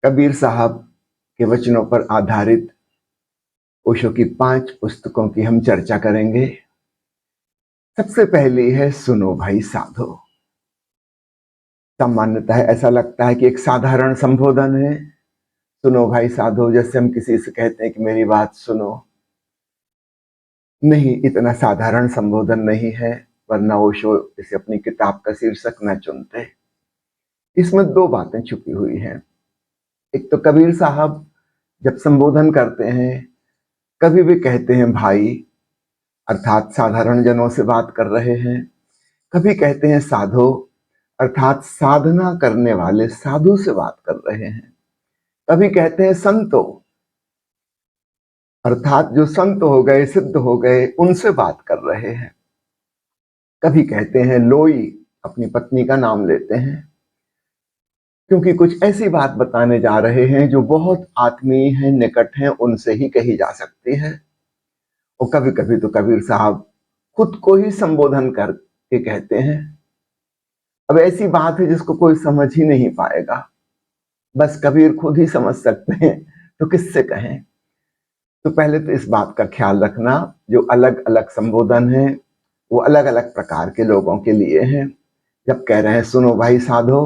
कबीर साहब के वचनों पर आधारित ओशो की 5 पुस्तकों की हम चर्चा करेंगे। सबसे पहली है सुनो भाई साधो। सामान्यतः ऐसा लगता है कि एक साधारण संबोधन है, सुनो भाई साधो, जैसे हम किसी से कहते हैं कि मेरी बात सुनो। नहीं, इतना साधारण संबोधन नहीं है, वरना ओशो इसे अपनी किताब का शीर्षक न चुनते। इसमें 2 बातें छुपी हुई हैं। एक तो कबीर साहब जब संबोधन करते हैं, कभी भी कहते हैं भाई, अर्थात साधारण जनों से बात कर रहे हैं। कभी कहते हैं साधो, अर्थात साधना करने वाले साधु से बात कर रहे हैं। कभी कहते हैं संतो, अर्थात जो संत हो गए, सिद्ध हो गए, उनसे बात कर रहे हैं। कभी कहते हैं लोई, अपनी पत्नी का नाम लेते हैं, क्योंकि कुछ ऐसी बात बताने जा रहे हैं जो बहुत आत्मीय है, निकट है, उनसे ही कही जा सकती है। और कभी कभी तो कबीर साहब खुद को ही संबोधन करके कहते हैं। अब ऐसी बात है जिसको कोई समझ ही नहीं पाएगा, बस कबीर खुद ही समझ सकते हैं, तो किससे कहें। तो पहले तो इस बात का ख्याल रखना, जो अलग अलग संबोधन है वो अलग अलग प्रकार के लोगों के लिए हैं। जब कह रहे हैं सुनो भाई साधो,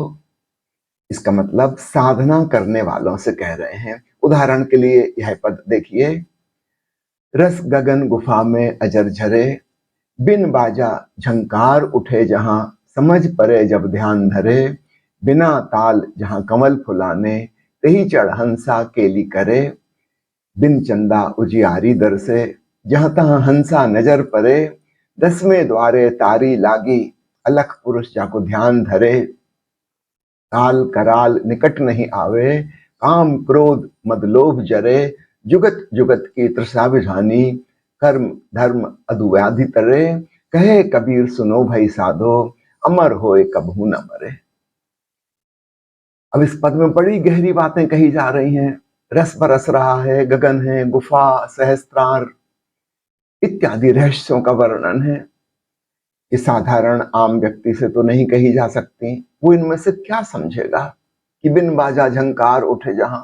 इसका मतलब साधना करने वालों से कह रहे हैं। उदाहरण के लिए यह पद देखिए, रस गगन गुफा में अजर झरे, बिन बाजा झंकार उठे जहां, समझ परे जब ध्यान धरे, बिना ताल जहां कमल फुलाने, तही चढ़ हंसा केली करे, बिन चंदा उजियारी दर से, जहां तहां हंसा नजर परे, 10वें द्वारे तारी लागी, अलख पुरुष जाको ध्यान धरे, काल कराल निकट नहीं आवे, काम क्रोध मद लोभ जरे, जुगत जुगत की तृषा बुझानी, कर्म धर्म अधुव्याधि तरे, कहे कबीर सुनो भई साधो, अमर होए कबहू न मरे। अब इस पद में बड़ी गहरी बातें कही जा रही हैं। रस बरस रहा है, गगन है, गुफा, सहस्त्रार इत्यादि रहस्यों का वर्णन है। ये साधारण आम व्यक्ति से तो नहीं कही जा सकती। वो इनमें से क्या समझेगा कि बिन बाजा झंकार उठे जहां,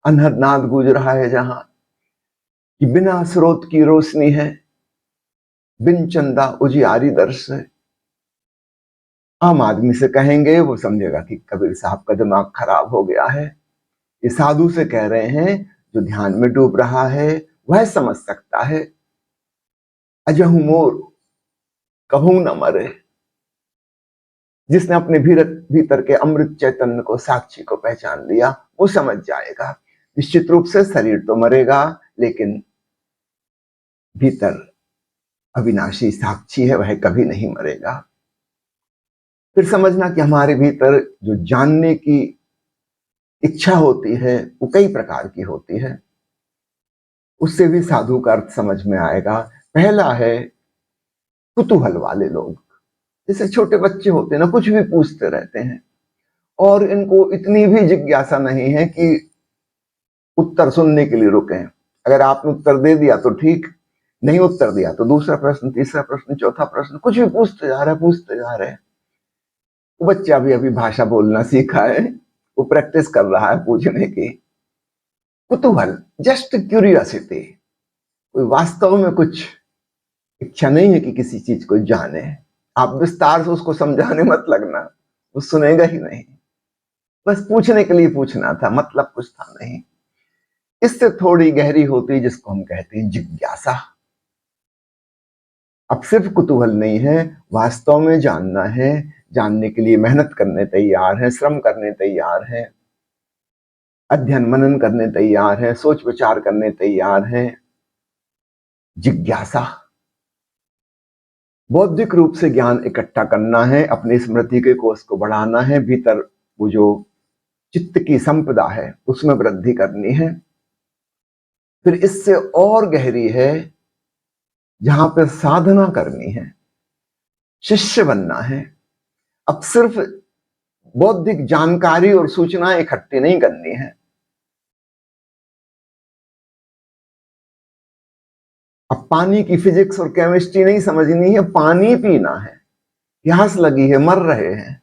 अनहद नाद गूंज रहा है जहां, कि बिना स्रोत की रोशनी है, बिन चंदा उजियारी दर्श है। आम आदमी से कहेंगे, वो समझेगा कि कबीर साहब का दिमाग खराब हो गया है। ये साधु से कह रहे हैं, जो ध्यान में डूब रहा है वह समझ सकता है। अजहु मोर कहूं न मरे, जिसने अपने भीतर के अमृत चैतन्य को, साक्षी को पहचान लिया, वो समझ जाएगा। निश्चित रूप से शरीर तो मरेगा, लेकिन भीतर अविनाशी साक्षी है, वह कभी नहीं मरेगा। फिर समझना कि हमारे भीतर जो जानने की इच्छा होती है वो कई प्रकार की होती है। उससे भी साधु का अर्थ समझ में आएगा। पहला है कुतूहल वाले लोग, जैसे छोटे बच्चे होते हैं ना, कुछ भी पूछते रहते हैं और इनको इतनी भी जिज्ञासा नहीं है कि उत्तर सुनने के लिए रुके। अगर आपने उत्तर दे दिया तो ठीक, नहीं उत्तर दिया तो दूसरा प्रश्न, तीसरा प्रश्न, चौथा प्रश्न, कुछ भी पूछते जा रहे, पूछते जा रहे। वो बच्चा भी अभी भाषा बोलना सीखा है, वो प्रैक्टिस कर रहा है पूछने की। कुतूहल, जस्ट क्यूरियोसिटी। कोई वास्तव में कुछ इच्छा नहीं है कि किसी चीज को जाने। आप विस्तार से उसको समझाने मत लगना, वो सुनेगा ही नहीं। बस पूछने के लिए पूछना था, मतलब कुछ था नहीं। इससे थोड़ी गहरी होती, जिसको हम कहते हैं जिज्ञासा। अब सिर्फ कुतूहल नहीं है, वास्तव में जानना है। जानने के लिए मेहनत करने तैयार है, श्रम करने तैयार है, अध्ययन मनन करने तैयार है, सोच विचार करने तैयार है। जिज्ञासा, बौद्धिक रूप से ज्ञान इकट्ठा करना है, अपनी स्मृति के कोष को बढ़ाना है, भीतर वो जो चित्त की संपदा है उसमें वृद्धि करनी है। फिर इससे और गहरी है, जहां पर साधना करनी है, शिष्य बनना है। अब सिर्फ बौद्धिक जानकारी और सूचनाएं इकट्ठी नहीं करनी है। अब पानी की फिजिक्स और केमिस्ट्री नहीं समझनी है, पानी पीना है। प्यास लगी है, मर रहे हैं,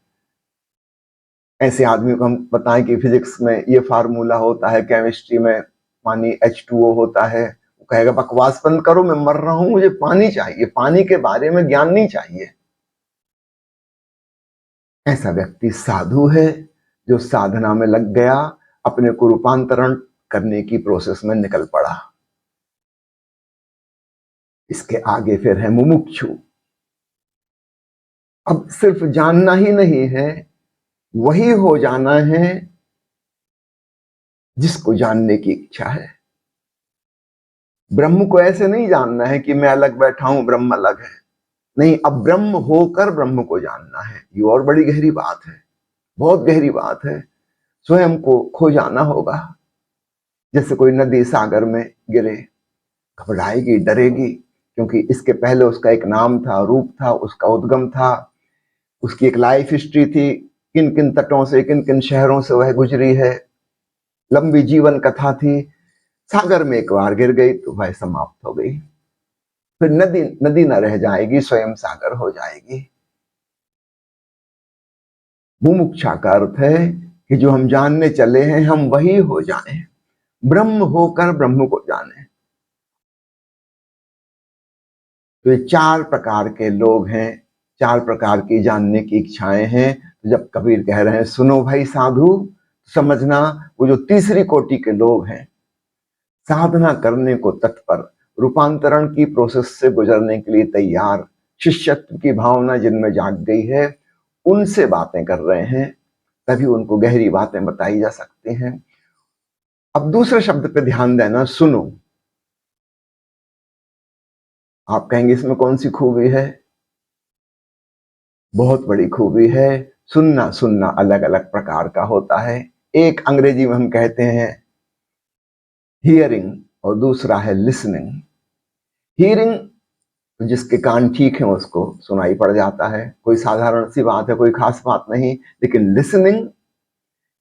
ऐसे आदमी को हम बताएं कि फिजिक्स में ये फार्मूला होता है, केमिस्ट्री में पानी H2O होता है, वो कहेगा बकवास बंद करो, मैं मर रहा हूं, मुझे पानी चाहिए, पानी के बारे में ज्ञान नहीं चाहिए। ऐसा व्यक्ति साधु है जो साधना में लग गया, अपने को रूपांतरण करने की प्रोसेस में निकल पड़ा। इसके आगे फिर है मुमुक्षु। अब सिर्फ जानना ही नहीं है, वही हो जाना है जिसको जानने की इच्छा है। ब्रह्म को ऐसे नहीं जानना है कि मैं अलग बैठा हूं, ब्रह्म अलग है। नहीं, अब ब्रह्म होकर ब्रह्म को जानना है। ये और बड़ी गहरी बात है, बहुत गहरी बात है। स्वयं को खो जाना होगा। जैसे कोई नदी सागर में गिरे, घबराएगी, डरेगी, क्योंकि इसके पहले उसका एक नाम था, रूप था, उसका उद्गम था, उसकी एक लाइफ हिस्ट्री थी, किन किन तटों से, किन किन शहरों से वह गुजरी है, लंबी जीवन कथा थी। सागर में एक बार गिर गई तो वह समाप्त हो गई। फिर नदी नदी न रह जाएगी, स्वयं सागर हो जाएगी। मुमुक्षा का अर्थ है कि जो हम जानने चले हैं, हम वही हो जाएं, ब्रह्म होकर ब्रह्म को जाने। तो ये 4 प्रकार के लोग हैं, 4 प्रकार की जानने की इच्छाएं हैं। तो जब कबीर कह रहे हैं सुनो भाई साधु, समझना वो जो तीसरी कोटि के लोग हैं, साधना करने को तत्पर, रूपांतरण की प्रोसेस से गुजरने के लिए तैयार, शिष्यत्व की भावना जिनमें जाग गई है, उनसे बातें कर रहे हैं। तभी उनको गहरी बातें बताई जा सकती हैं। अब दूसरे शब्द पे ध्यान देना, सुनो। आप कहेंगे इसमें कौन सी खूबी है? बहुत बड़ी खूबी है। सुनना सुनना अलग अलग प्रकार का होता है। एक अंग्रेजी में हम कहते हैं हियरिंग और दूसरा है लिसनिंग। हियरिंग, जिसके कान ठीक है उसको सुनाई पड़ जाता है, कोई साधारण सी बात है, कोई खास बात नहीं। लेकिन लिसनिंग,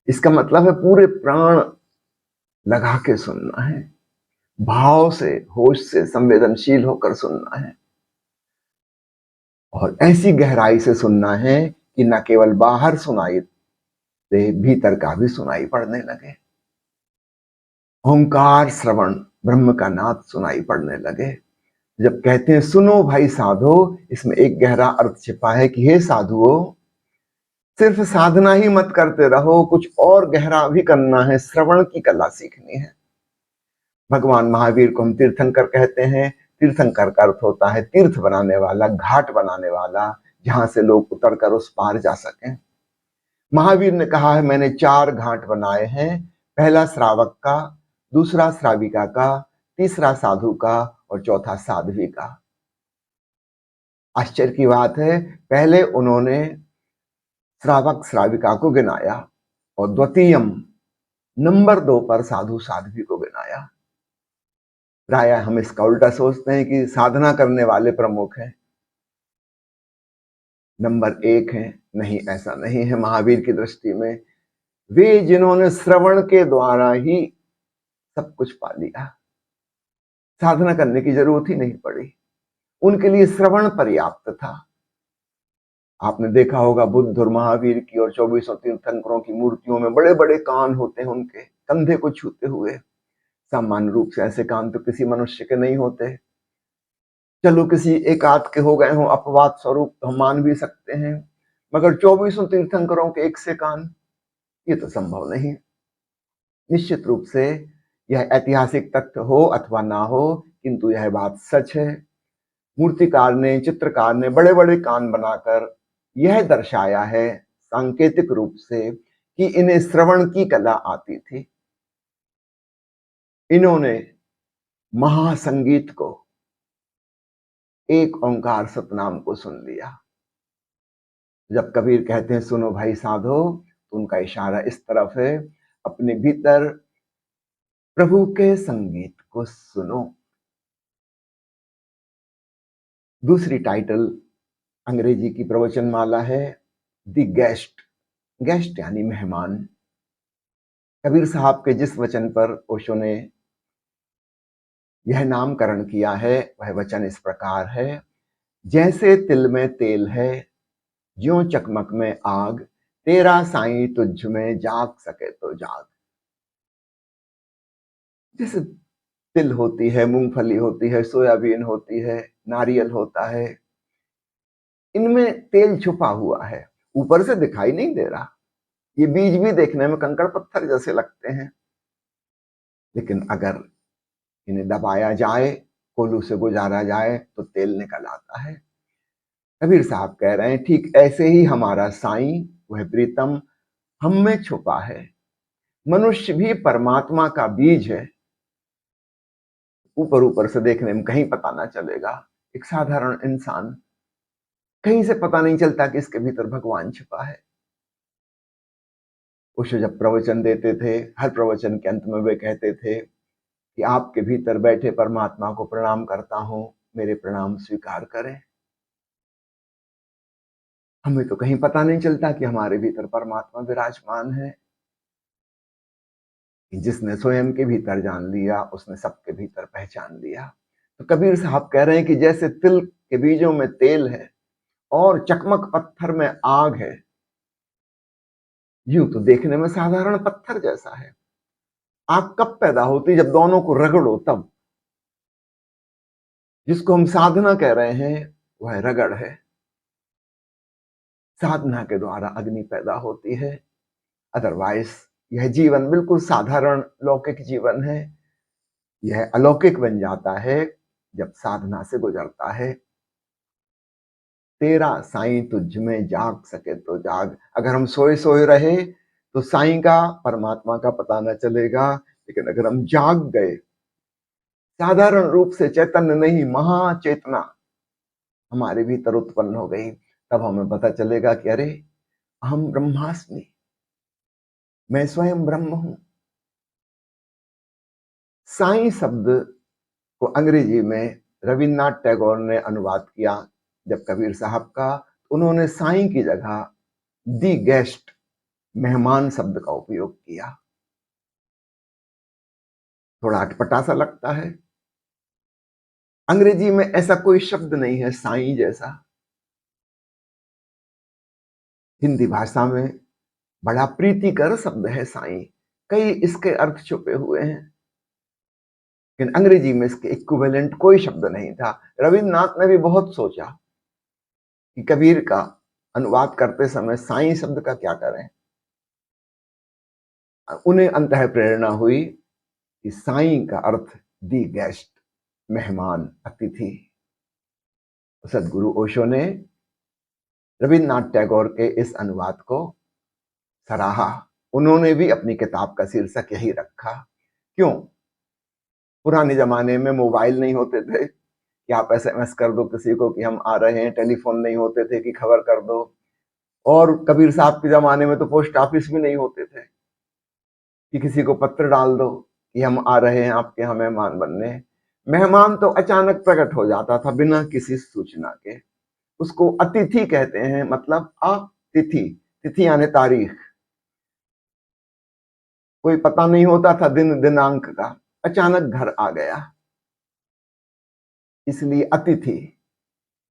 इसका मतलब है पूरे प्राण लगा के सुनना है, भाव से, होश से, संवेदनशील होकर सुनना है, और ऐसी गहराई से सुनना है कि न केवल बाहर सुनाई दे, भीतर का भी सुनाई पड़ने लगे। ओंकार श्रवण, ब्रह्म का नाद सुनाई पड़ने लगे। जब कहते हैं सुनो भाई साधो, इसमें एक गहरा अर्थ छिपा है कि हे साधुओं, सिर्फ साधना ही मत करते रहो, कुछ और गहरा भी करना है, श्रवण की कला सीखनी है। भगवान महावीर को हम तीर्थंकर कहते हैं। तीर्थंकर का अर्थ होता है तीर्थ बनाने वाला, घाट बनाने वाला, जहां से लोग उतर कर उस पार जा सकें। महावीर ने कहा है मैंने 4 घाट बनाए हैं, पहला श्रावक का, दूसरा श्राविका का, तीसरा साधु का और चौथा साध्वी का। आश्चर्य की बात है, पहले उन्होंने श्रावक श्राविका को गिनाया और द्वितीयम, नंबर 2 पर साधु साध्वी को गिनाया। प्राय हम इसका उल्टा सोचते हैं कि साधना करने वाले प्रमुख हैं, नंबर 1 है। नहीं, ऐसा नहीं है महावीर की दृष्टि में। वे जिन्होंने श्रवण के द्वारा ही सब कुछ पा लिया, साधना करने की जरूरत ही नहीं पड़ी, उनके लिए श्रवण पर्याप्त था। आपने देखा होगा बुद्ध और महावीर की और 24 तीर्थंकरों की मूर्तियों में बड़े बड़े कान होते हैं, उनके कंधे को छूते हुए। सामान्य रूप से ऐसे कान तो किसी मनुष्य के नहीं होते। चलो किसी एक आध के हो गए हो अपवाद स्वरूप तो हम मान भी सकते हैं, मगर 24 तीर्थंकरों के एक से कान, ये तो संभव नहीं। निश्चित रूप से यह ऐतिहासिक तथ्य हो अथवा ना हो, किंतु यह बात सच है। मूर्तिकार ने, चित्रकार ने बड़े बड़े कान बनाकर यह दर्शाया है सांकेतिक रूप से कि इन्हें श्रवण की कला आती थी। इन्होंने महासंगीत को, एक ओंकार सतनाम को सुन लिया। जब कबीर कहते हैं सुनो भाई साधो, तो उनका इशारा इस तरफ है, अपने भीतर प्रभु के संगीत को सुनो। दूसरी टाइटल अंग्रेजी की प्रवचनमाला है द गेस्ट। गेस्ट यानी मेहमान। कबीर साहब के जिस वचन पर ओशो ने यह नामकरण किया है, वह वचन इस प्रकार है, जैसे तिल में तेल है, ज्यों चकमक में आग, तेरा साईं तुझ में जाग सके तो जाग। जैसे तिल होती है, मूंगफली होती है, सोयाबीन होती है, नारियल होता है, इनमें तेल छुपा हुआ है, ऊपर से दिखाई नहीं दे रहा। ये बीज भी देखने में कंकड़ पत्थर जैसे लगते हैं, लेकिन अगर इन्हें दबाया जाए, कोल्हू से गुजारा जाए तो तेल निकल आता है। कबीर साहब कह रहे हैं ठीक ऐसे ही हमारा साईं वह प्रीतम हम में छुपा है। मनुष्य भी परमात्मा का बीज है, ऊपर ऊपर से देखने में कहीं पता ना चलेगा। एक साधारण इंसान, कहीं से पता नहीं चलता कि इसके भीतर भगवान छिपा है। ओशो जब प्रवचन देते थे, हर प्रवचन के अंत में वे कहते थे कि आपके भीतर बैठे परमात्मा को प्रणाम करता हूं, मेरे प्रणाम स्वीकार करें। हमें तो कहीं पता नहीं चलता कि हमारे भीतर परमात्मा विराजमान है। जिसने स्वयं के भीतर जान लिया, उसने सबके भीतर पहचान लिया। तो कबीर साहब कह रहे हैं कि जैसे तिल के बीजों में तेल है और चकमक पत्थर में आग है, यूं तो देखने में साधारण पत्थर जैसा है। आग कब पैदा होती? जब दोनों को रगड़ो तब। जिसको हम साधना कह रहे हैं वह रगड़ है। साधना के द्वारा अग्नि पैदा होती है, अदरवाइज यह जीवन बिल्कुल साधारण लौकिक जीवन है। यह अलौकिक बन जाता है जब साधना से गुजरता है। तेरा साईं तुझ में जाग सके तो जाग। अगर हम सोए सोए रहे तो साईं का, परमात्मा का पता न चलेगा, लेकिन अगर हम जाग गए, साधारण रूप से चैतन्य नहीं, महाचेतना हमारे भीतर उत्पन्न हो गई, तब हमें पता चलेगा कि अरे हम ब्रह्मास्मि, मैं स्वयं ब्रह्म हूं। साईं शब्द को अंग्रेजी में रविन्द्रनाथ टैगोर ने अनुवाद किया जब कबीर साहब का, उन्होंने साईं की जगह दी गेस्ट, मेहमान शब्द का उपयोग किया। थोड़ा अटपटा सा लगता है। अंग्रेजी में ऐसा कोई शब्द नहीं है साईं जैसा। हिंदी भाषा में बड़ा प्रीतिकर शब्द है साईं, कई इसके अर्थ छुपे हुए हैं, लेकिन अंग्रेजी में इसके इक्विवेलेंट कोई शब्द नहीं था। रविन्द्रनाथ ने भी बहुत सोचा कि कबीर का अनुवाद करते समय साईं शब्द का क्या करें। उन्हें अंतः प्रेरणा हुई कि साईं का अर्थ दी गेस्ट, मेहमान, अतिथि। सदगुरु ओशो ने रविन्द्रनाथ टैगोर के इस अनुवाद को सराहा। उन्होंने भी अपनी किताब का शीर्षक यही रखा। क्यों? पुराने जमाने में मोबाइल नहीं होते थे कि आप एसएमएस कर दो किसी को कि हम आ रहे हैं, टेलीफोन नहीं होते थे कि खबर कर दो, और कबीर साहब के जमाने में तो पोस्ट ऑफिस भी नहीं होते थे कि किसी को पत्र डाल दो कि हम आ रहे हैं आपके यहाँ मेहमान बनने। मेहमान तो अचानक प्रकट हो जाता था बिना किसी सूचना के। उसको अतिथि कहते हैं, मतलब अतिथि, तिथि यानी तारीख। कोई पता नहीं होता था दिन दिनांक का, अचानक घर आ गया, इसलिए अतिथि,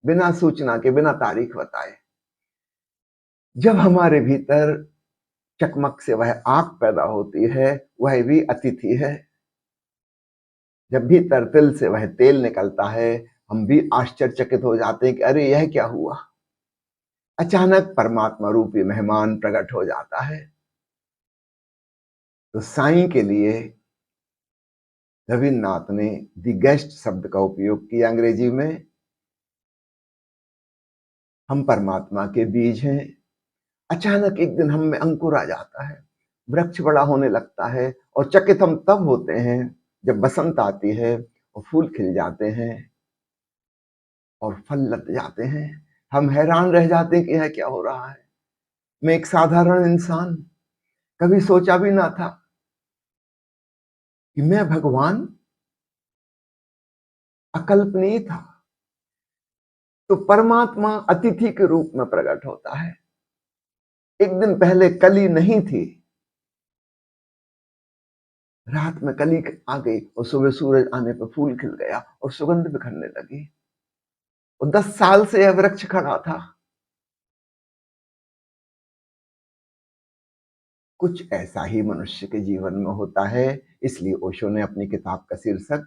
बिना सूचना के, बिना तारीख बताए। जब हमारे भीतर चकमक से वह आग पैदा होती है, वह भी अतिथि है। जब भीतर तिल से वह तेल निकलता है, हम भी आश्चर्यचकित हो जाते हैं कि अरे यह क्या हुआ। अचानक परमात्मा रूपी मेहमान प्रकट हो जाता है। तो साईं के लिए रविन्द्रनाथ ने दी गेस्ट शब्द का उपयोग किया अंग्रेजी में। हम परमात्मा के बीज हैं। अचानक एक दिन हम में अंकुर आ जाता है, वृक्ष बड़ा होने लगता है, और चकित हम तब होते हैं जब बसंत आती है और फूल खिल जाते हैं और फल लग जाते हैं। हम हैरान रह जाते हैं कि यह क्या हो रहा है। मैं एक साधारण इंसान, कभी सोचा भी ना था कि मैं भगवान, अकल्पनीय था। तो परमात्मा अतिथि के रूप में प्रकट होता है। एक दिन पहले कली नहीं थी, रात में कली आ गई और सुबह सूरज आने पर फूल खिल गया और सुगंध बिखरने लगी। और 10 साल से यह वृक्ष खड़ा था। कुछ ऐसा ही मनुष्य के जीवन में होता है, इसलिए ओशो ने अपनी किताब का शीर्षक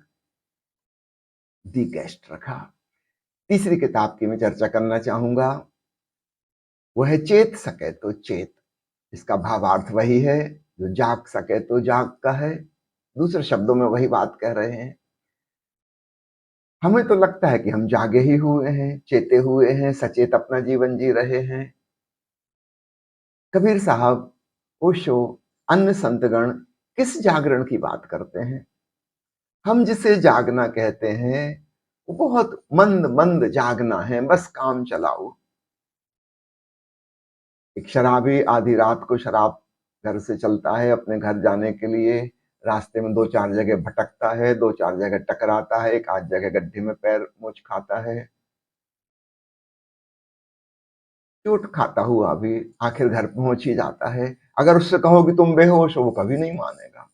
दी गेस्ट रखा। तीसरी किताब की मैं चर्चा करना चाहूंगा, वो है चेत सके तो चेत। इसका भावार्थ वही है जो जाग सके तो जाग का है। दूसरे शब्दों में वही बात कह रहे हैं। हमें तो लगता है कि हम जागे ही हुए हैं, चेते हुए हैं, सचेत अपना जीवन जी रहे हैं। कबीर साहब, ओशो, अन्य संतगण किस जागरण की बात करते हैं? हम जिसे जागना कहते हैं वो बहुत मंद मंद जागना है, बस काम चलाओ। एक शराबी आधी रात को शराब घर से चलता है अपने घर जाने के लिए, रास्ते में दो चार जगह भटकता है, दो चार जगह टकराता है, एक आध जगह गड्ढे में पैर मोच खाता है, चोट खाता हुआ भी आखिर घर पहुंच ही जाता है। अगर उससे कहो कि तुम बेहोश हो, वो कभी नहीं मानेगा।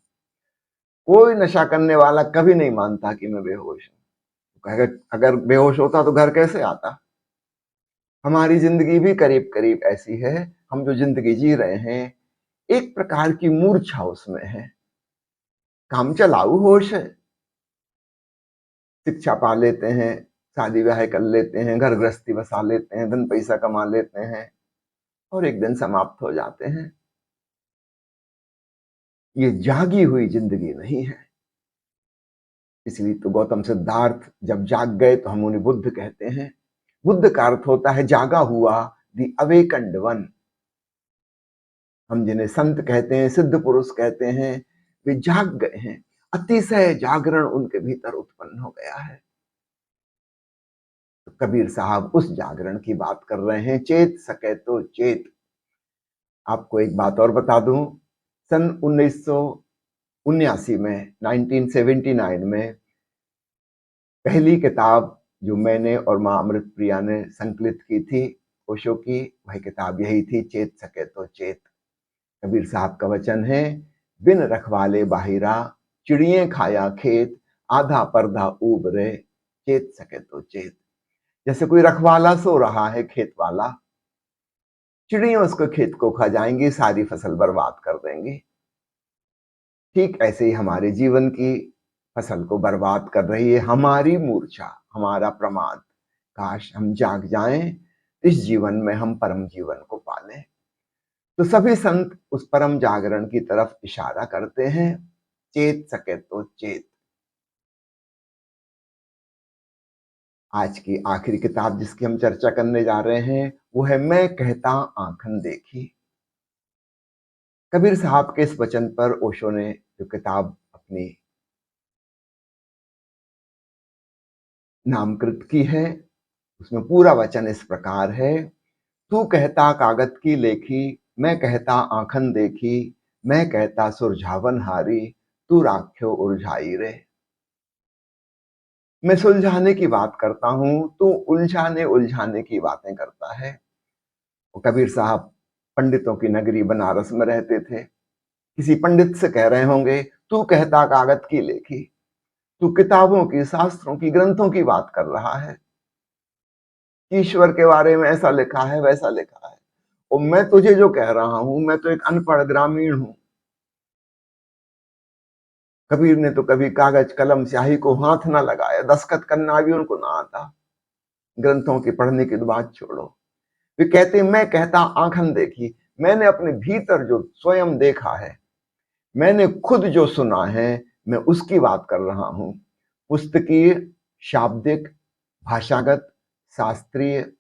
कोई नशा करने वाला कभी नहीं मानता कि मैं बेहोश हूं। कहेगा अगर बेहोश होता तो घर कैसे आता। हमारी जिंदगी भी करीब करीब ऐसी है। हम जो जिंदगी जी रहे हैं, एक प्रकार की मूर्छा उसमें है। काम चलाऊ होश है, शिक्षा पा लेते हैं, शादी ब्याह कर लेते हैं, घर गृहस्थी बसा लेते हैं, धन पैसा कमा लेते हैं और एक दिन समाप्त हो जाते हैं। ये जागी हुई जिंदगी नहीं है। इसलिए तो गौतम सिद्धार्थ जब जाग गए तो हम उन्हें बुद्ध कहते हैं। बुद्ध का अर्थ होता है जागा हुआ, दी अवेकन्ड वन। हम जिन्हें संत कहते हैं, सिद्ध पुरुष कहते हैं, वे जाग गए हैं। अतिशय जागरण उनके भीतर उत्पन्न हो गया है। तो कबीर साहब उस जागरण की बात कर रहे हैं, चेत सके तो चेत। आपको एक बात और बता दूं, सन 1979 में, 1979 में पहली किताब जो मैंने और माँ अमृत प्रिया ने संकलित की थी ओशो की, वह किताब यही थी, चेत सके तो चेत। कबीर साहब का वचन है, बिन रखवाले बाहिरा, चिड़िए खाया खेत, आधा पर्दा ऊब रे, चेत सके तो चेत। जैसे कोई रखवाला सो रहा है, खेत वाला, चिड़िया उसको खेत को खा जाएंगी, सारी फसल बर्बाद कर देंगी। ठीक ऐसे ही हमारे जीवन की फसल को बर्बाद कर रही है हमारी मूर्छा, हमारा प्रमाद। काश हम जाग जाएं, इस जीवन में हम परम जीवन को पालें। तो सभी संत उस परम जागरण की तरफ इशारा करते हैं, चेत सके तो चेत। आज की आखिरी किताब जिसकी हम चर्चा करने जा रहे हैं वो है मैं कहता आंखन देखी। कबीर साहब के इस वचन पर ओशो ने जो किताब अपनी नामकृत की है, उसमें पूरा वचन इस प्रकार है, तू कहता कागज की लेखी, मैं कहता आंखन देखी, मैं कहता सुरझावन हारी, तू राख्यो उलझाई रे। मैं सुलझाने की बात करता हूं, तू उलझाने उलझाने की बातें करता है। वो कबीर साहब पंडितों की नगरी बनारस में रहते थे। किसी पंडित से कह रहे होंगे, तू कहता कागज की लेखी, तू किताबों की, शास्त्रों की, ग्रंथों की बात कर रहा है, ईश्वर के बारे में ऐसा लिखा है, वैसा लिखा है, और मैं तुझे जो कह रहा हूं, मैं तो एक अनपढ़ ग्रामीण हूं। कबीर ने तो कभी कागज कलम स्याही को हाथ ना लगाया, दस्तखत करना भी उनको ना आता, ग्रंथों की पढ़ने की बात छोड़ो। वे कहते मैं कहता आंखन देखी, मैंने अपने भीतर जो स्वयं देखा है, मैंने खुद जो सुना है, मैं उसकी बात कर रहा हूं। पुस्तकीय, शाब्दिक, भाषागत, शास्त्रीय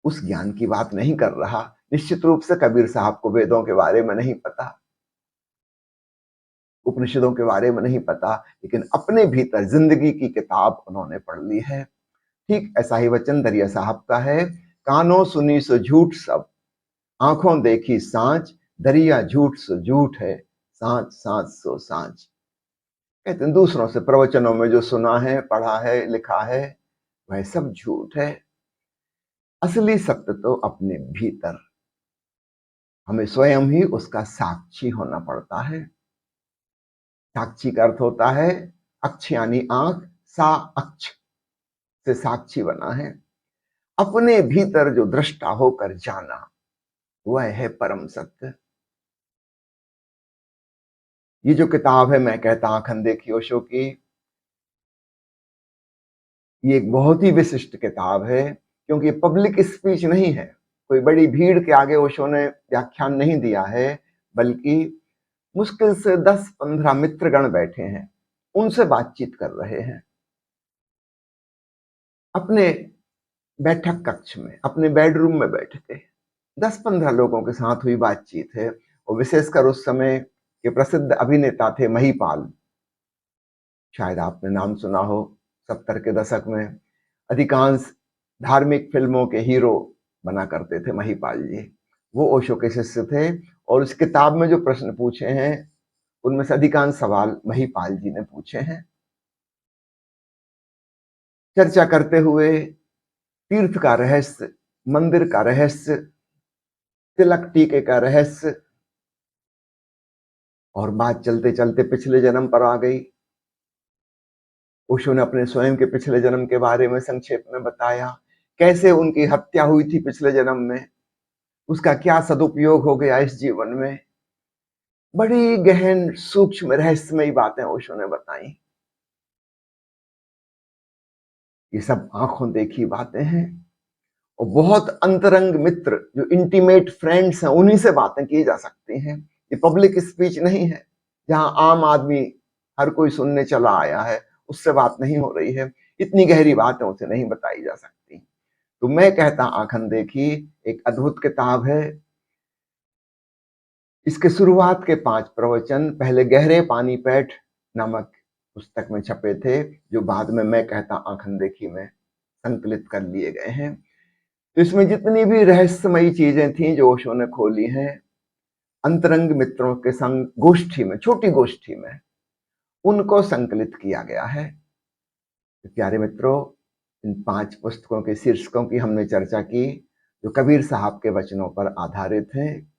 उस ज्ञान की बात नहीं कर रहा। निश्चित रूप से कबीर साहब को वेदों के बारे में नहीं पता, उपनिषदों के बारे में नहीं पता, लेकिन अपने भीतर जिंदगी की किताब उन्होंने पढ़ ली है। ठीक ऐसा ही वचन दरिया साहब का है, कानों सुनी सो झूठ सब, आंखों देखी सांच, दरिया झूठ सो झूठ है, सांच सांच सो सांच। कहते हैं दूसरों से प्रवचनों में जो सुना है, पढ़ा है, लिखा है, वह सब झूठ है। असली सत्य तो अपने भीतर, हमें स्वयं ही उसका साक्षी होना पड़ता है। साक्षी का अर्थ होता है अक्ष यानी आंख, सा अक्ष से साक्षी बना है। अपने भीतर जो दृष्टा होकर जाना, वह है परम सत्य। ये जो किताब है मैं कहता आंख अंधे ओशो की, ये एक बहुत ही विशिष्ट किताब है, क्योंकि पब्लिक स्पीच नहीं है। कोई बड़ी भीड़ के आगे ओशो ने व्याख्यान नहीं दिया है, बल्कि मुश्किल से 10-15 मित्रगण बैठे हैं, उनसे बातचीत कर रहे हैं अपने बैठक कक्ष में, अपने बेडरूम में बैठ के। 10-15 लोगों के साथ हुई बातचीत है, और विशेषकर उस समय के प्रसिद्ध अभिनेता थे महिपाल। शायद आपने नाम सुना हो। 70 के दशक में अधिकांश धार्मिक फिल्मों के हीरो बना करते थे महिपाल जी। वो ओशो के शिष्य थे, और उस किताब में जो प्रश्न पूछे हैं उनमें से अधिकांश सवाल महिपाल जी ने पूछे हैं। चर्चा करते हुए तीर्थ का रहस्य, मंदिर का रहस्य, तिलक टीके का रहस्य, और बात चलते चलते पिछले जन्म पर आ गई। ओशो ने अपने स्वयं के पिछले जन्म के बारे में संक्षेप में बताया, कैसे उनकी हत्या हुई थी पिछले जन्म में, उसका क्या सदुपयोग हो गया इस जीवन में। बड़ी गहन सूक्ष्म रहस्यमयी बातें ओशो ने बताई। ये सब आंखों देखी बातें हैं, और बहुत अंतरंग मित्र जो इंटीमेट फ्रेंड्स हैं उन्हीं से बातें की जा सकती हैं। ये पब्लिक स्पीच नहीं है जहां आम आदमी हर कोई सुनने चला आया है, उससे बात नहीं हो रही है। इतनी गहरी बातें उसे नहीं बताई जा सकती। तो मैं कहता आंख अंधे की एक अद्भुत किताब है। इसके शुरुआत के 5 प्रवचन पहले गहरे पानी पैठ नामक पुस्तक में छपे थे, जो बाद में मैं कहता आंख अंधे में संकलित कर लिए गए हैं। तो इसमें जितनी भी रहस्यमयी चीजें थी जो ओशो ने खोली हैं, अंतरंग मित्रों के संग गोष्ठी में, छोटी गोष्ठी में, उनको संकलित किया गया है। तो प्यारे मित्रों, इन 5 पुस्तकों के शीर्षकों की हमने चर्चा की, जो कबीर साहब के वचनों पर आधारित हैं।